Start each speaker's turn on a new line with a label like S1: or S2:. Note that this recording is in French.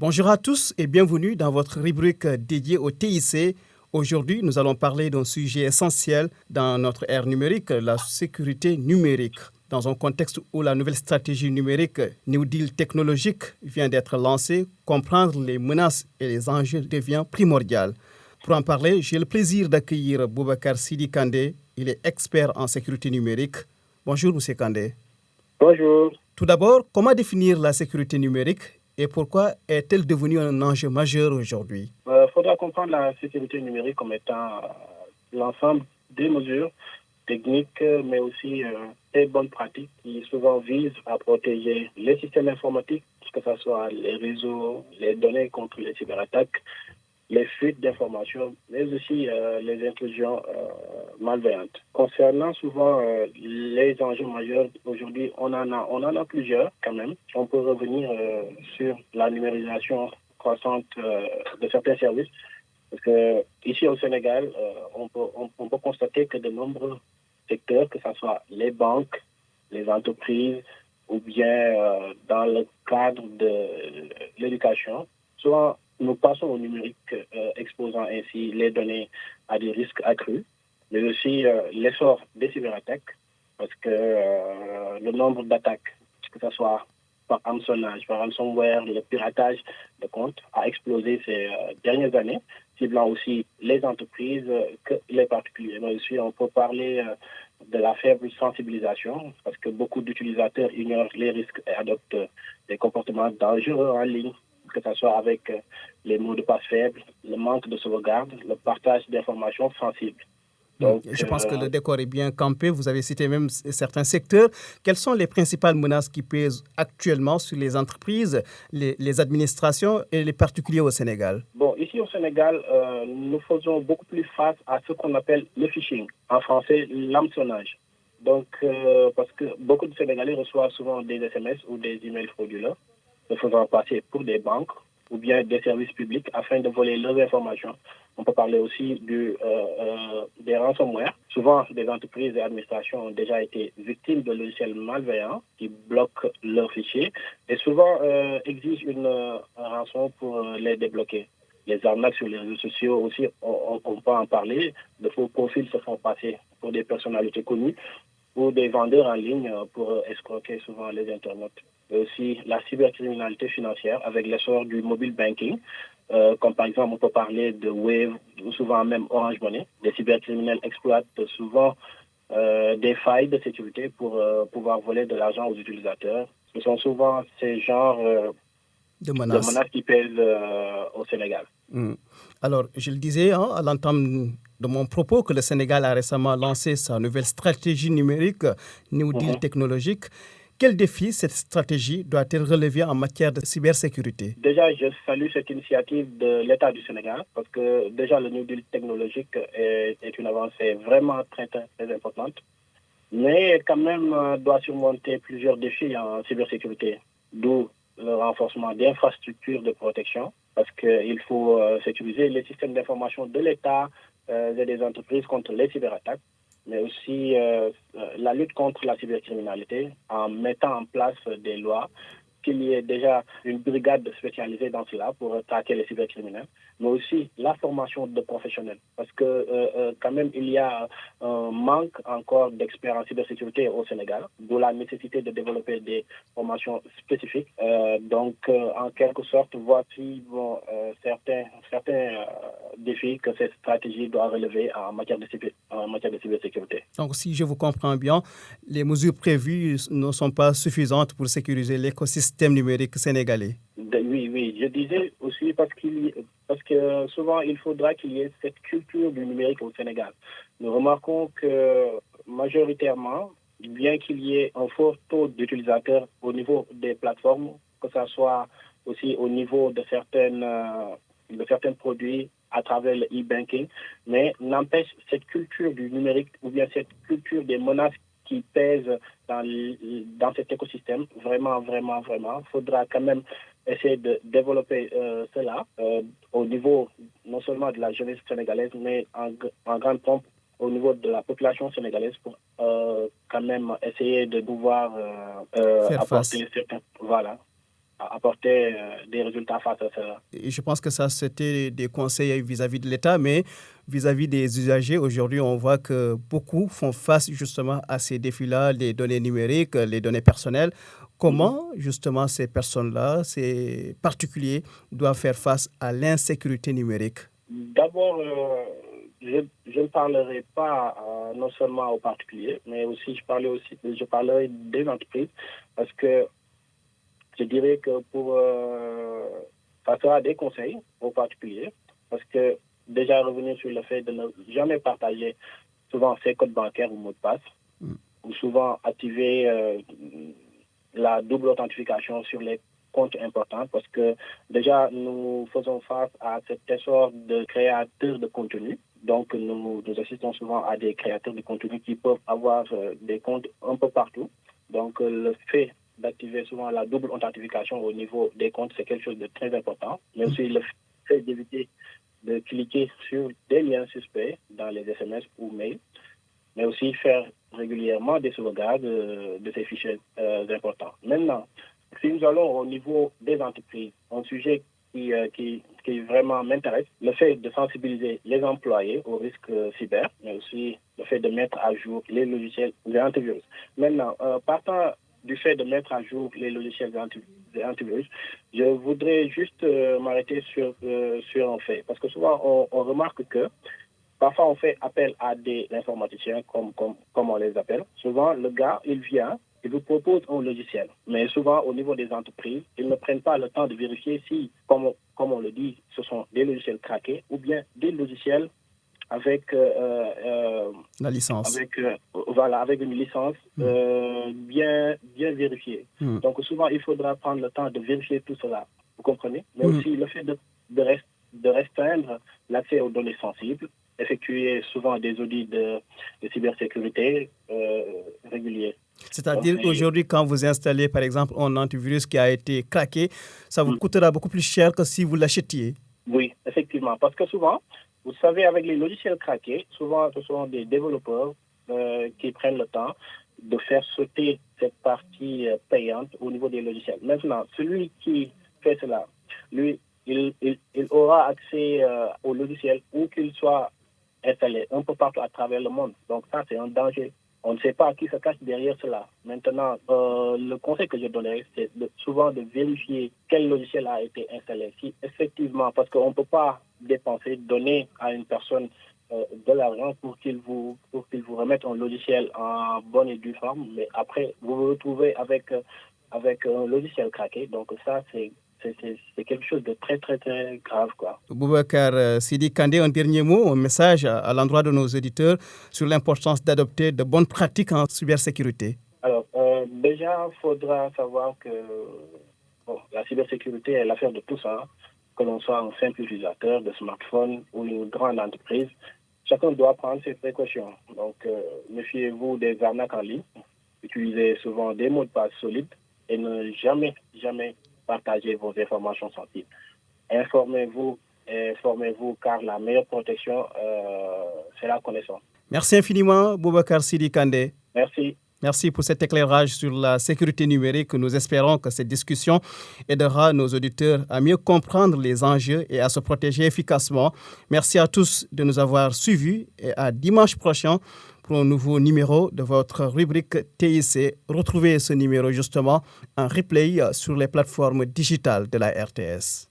S1: Bonjour à tous et bienvenue dans votre rubrique dédiée au TIC. Aujourd'hui, nous allons parler d'un sujet essentiel dans notre ère numérique, la sécurité numérique. Dans un contexte où la nouvelle stratégie numérique New Deal technologique vient d'être lancée, comprendre les menaces et les enjeux devient primordial. Pour en parler, j'ai le plaisir d'accueillir Boubacar Sidi Kandé. Il est expert en sécurité numérique. Bonjour, M. Kandé.
S2: Bonjour.
S1: Tout d'abord, comment définir la sécurité numérique et pourquoi est-elle devenue un enjeu majeur aujourd'hui?
S2: Il faudra comprendre la sécurité numérique comme étant l'ensemble des mesures techniques, mais aussi des bonnes pratiques qui souvent visent à protéger les systèmes informatiques, que ce soit les réseaux, les données contre les cyberattaques, les fuites d'informations, mais aussi les intrusions malveillantes. Concernant souvent les enjeux majeurs, aujourd'hui, on en a plusieurs quand même. On peut revenir sur la numérisation croissante de certains services. Parce que ici au Sénégal, on peut constater que de nombreux secteurs, que ce soit les banques, les entreprises, ou bien dans le cadre de l'éducation, souvent nous passons au numérique, exposant ainsi les données à des risques accrus, mais aussi l'essor des cyberattaques, parce que le nombre d'attaques, que ce soit par hameçonnage, par ransomware, le piratage de comptes, a explosé ces dernières années, ciblant aussi les entreprises que les particuliers. Mais aussi, on peut parler de la faible sensibilisation, parce que beaucoup d'utilisateurs ignorent les risques et adoptent des comportements dangereux en ligne, que ce soit avec les mots de passe faibles, le manque de sauvegarde, le partage d'informations sensibles. Donc,
S1: Je pense que le décor est bien campé. Vous avez cité même certains secteurs. Quelles sont les principales menaces qui pèsent actuellement sur les entreprises, les administrations et les particuliers au Sénégal?
S2: Bon, ici au Sénégal, nous faisons beaucoup plus face à ce qu'on appelle le phishing, en français l'hameçonnage. Donc, parce que beaucoup de Sénégalais reçoivent souvent des SMS ou des emails frauduleux, se faisant passer pour des banques ou bien des services publics afin de voler leurs informations. On peut parler aussi des ransomware. Souvent, des entreprises et administrations ont déjà été victimes de logiciels malveillants qui bloquent leurs fichiers et souvent exigent une rançon pour les débloquer. Les arnaques sur les réseaux sociaux aussi, on peut en parler. De faux profils se font passer pour des personnalités connues ou des vendeurs en ligne pour escroquer souvent les internautes. Et aussi la cybercriminalité financière avec l'essor du mobile banking, comme par exemple on peut parler de Wave ou souvent même Orange Money. Les cybercriminels exploitent souvent des failles de sécurité pour pouvoir voler de l'argent aux utilisateurs. Ce sont souvent ces genres
S1: De
S2: de
S1: menaces.
S2: menaces qui pèsent au Sénégal.
S1: Alors, je le disais à l'entame de mon propos que le Sénégal a récemment lancé sa nouvelle stratégie numérique, New Deal technologique. Quel défi cette stratégie doit-elle relever en matière de cybersécurité?
S2: Déjà, je salue cette initiative de l'État du Sénégal parce que déjà le New Deal technologique est une avancée vraiment très, très, très importante, mais quand même doit surmonter plusieurs défis en cybersécurité, d'où le renforcement d'infrastructures de protection parce qu'il faut sécuriser les systèmes d'information de l'État et des entreprises contre les cyberattaques, mais aussi la lutte contre la cybercriminalité en mettant en place des lois, qu'il y ait déjà une brigade spécialisée dans cela pour traquer les cybercriminels, mais aussi la formation de professionnels. Parce que quand même, il y a un manque encore d'experts en cybersécurité au Sénégal, d'où la nécessité de développer des formations spécifiques. Donc, en quelque sorte, voici certains défis que cette stratégie doit relever en matière de cybersécurité.
S1: Donc, si je vous comprends bien, les mesures prévues ne sont pas suffisantes pour sécuriser l'écosystème numérique sénégalais.
S2: Oui, je disais aussi parce que souvent il faudra qu'il y ait cette culture du numérique au Sénégal. Nous remarquons que majoritairement, bien qu'il y ait un fort taux d'utilisateurs au niveau des plateformes, que ce soit aussi au niveau de certains produits à travers le e-banking, mais n'empêche cette culture du numérique ou bien cette culture des menaces qui pèsent dans cet écosystème, vraiment, vraiment, vraiment, il faudra quand même essayer de développer cela au niveau non seulement de la jeunesse sénégalaise, mais en grande pompe au niveau de la population sénégalaise pour quand même essayer de pouvoir
S1: Faire face.
S2: apporter certains... Voilà. apporter des résultats face à cela.
S1: Et je pense que ça, c'était des conseils vis-à-vis de l'État, mais vis-à-vis des usagers, aujourd'hui, on voit que beaucoup font face justement à ces défis-là, les données numériques, les données personnelles. Comment, justement, ces personnes-là, ces particuliers, doivent faire face à l'insécurité numérique?
S2: D'abord, je ne parlerai pas non seulement aux particuliers, mais aussi je parlerai des entreprises, parce que je dirais que ça sera des conseils aux particuliers, parce que déjà revenir sur le fait de ne jamais partager souvent ses codes bancaires ou mots de passe, ou souvent activer la double authentification sur les comptes importants, parce que déjà nous faisons face à cet essor de créateurs de contenu. Donc nous assistons souvent à des créateurs de contenu qui peuvent avoir des comptes un peu partout. Donc le fait d'activer souvent la double authentification au niveau des comptes, c'est quelque chose de très important. Mais aussi le fait d'éviter de cliquer sur des liens suspects dans les SMS ou mails, mais aussi faire régulièrement des sauvegardes de ces fichiers importants. Maintenant, si nous allons au niveau des entreprises, un sujet qui vraiment m'intéresse, le fait de sensibiliser les employés aux risques cyber, mais aussi le fait de mettre à jour les logiciels des antivirus. Maintenant, partant du fait de mettre à jour les logiciels des antivirus, je voudrais juste m'arrêter sur un fait, parce que souvent on remarque que parfois, on fait appel à des informaticiens, comme on les appelle. Souvent, le gars, il vient, il vous propose un logiciel. Mais souvent, au niveau des entreprises, ils ne prennent pas le temps de vérifier si, comme on le dit, ce sont des logiciels craqués ou bien des logiciels avec
S1: la licence.
S2: Avec une licence bien vérifiée. Donc, souvent, il faudra prendre le temps de vérifier tout cela. Vous comprenez? Mais aussi, le fait de restreindre l'accès aux données sensibles, effectuer souvent des audits de cybersécurité réguliers.
S1: C'est-à-dire qu'aujourd'hui, quand vous installez, par exemple, un antivirus qui a été craqué, ça vous coûtera beaucoup plus cher que si vous l'achetiez.
S2: Oui, effectivement. Parce que souvent, vous savez, avec les logiciels craqués, souvent, ce sont des développeurs qui prennent le temps de faire sauter cette partie payante au niveau des logiciels. Maintenant, celui qui fait cela, lui, il aura accès au logiciel où qu'il soit installé un peu partout à travers le monde. Donc ça, c'est un danger. On ne sait pas qui se cache derrière cela. Maintenant, le conseil que je donnerais, c'est souvent de vérifier quel logiciel a été installé. Si effectivement, parce qu'on ne peut pas donner à une personne de l'argent pour qu'il vous remette un logiciel en bonne et due forme, mais après, vous vous retrouvez avec un logiciel craqué. Donc ça, c'est quelque chose de très, très, très grave, quoi.
S1: Boubacar Sidi Kandé, un dernier mot, un message à l'endroit de nos auditeurs sur l'importance d'adopter de bonnes pratiques en cybersécurité.
S2: Alors, déjà, il faudra savoir que la cybersécurité est l'affaire de tous, que l'on soit un simple utilisateur de smartphone ou une grande entreprise. Chacun doit prendre ses précautions. Donc, méfiez-vous des arnaques en ligne. Utilisez souvent des mots de passe solides et ne jamais partagez vos informations sensibles. Informez-vous car la meilleure protection, c'est la connaissance.
S1: Merci infiniment, Boubacar Sidi Kandé.
S2: Merci.
S1: Merci pour cet éclairage sur la sécurité numérique. Nous espérons que cette discussion aidera nos auditeurs à mieux comprendre les enjeux et à se protéger efficacement. Merci à tous de nous avoir suivis et à dimanche prochain pour un nouveau numéro de votre rubrique TIC. Retrouvez ce numéro justement en replay sur les plateformes digitales de la RTS.